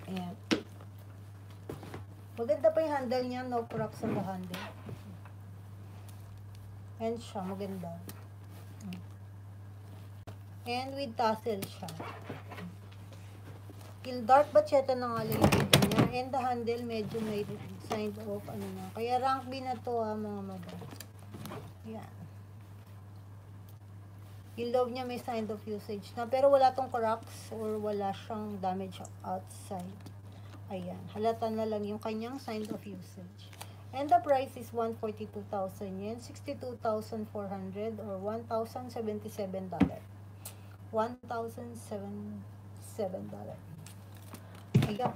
Ayan. Maganda pa yung handle niya. No cracks on the handle. And siya. Maganda. And with tassel siya. Yung dark bacheta na nga lang yung video niya. And the handle medyo may sign of ano na. Kaya rank B na to mga madam. Yan. Yung loob niya may sign of usage na. Pero wala tong cracks or wala siyang damage outside. Ayan. Halata na lang yung kanyang sign of usage. And the price is 142,000 yen. 62,400 or $1,077. $1,077. Ayan.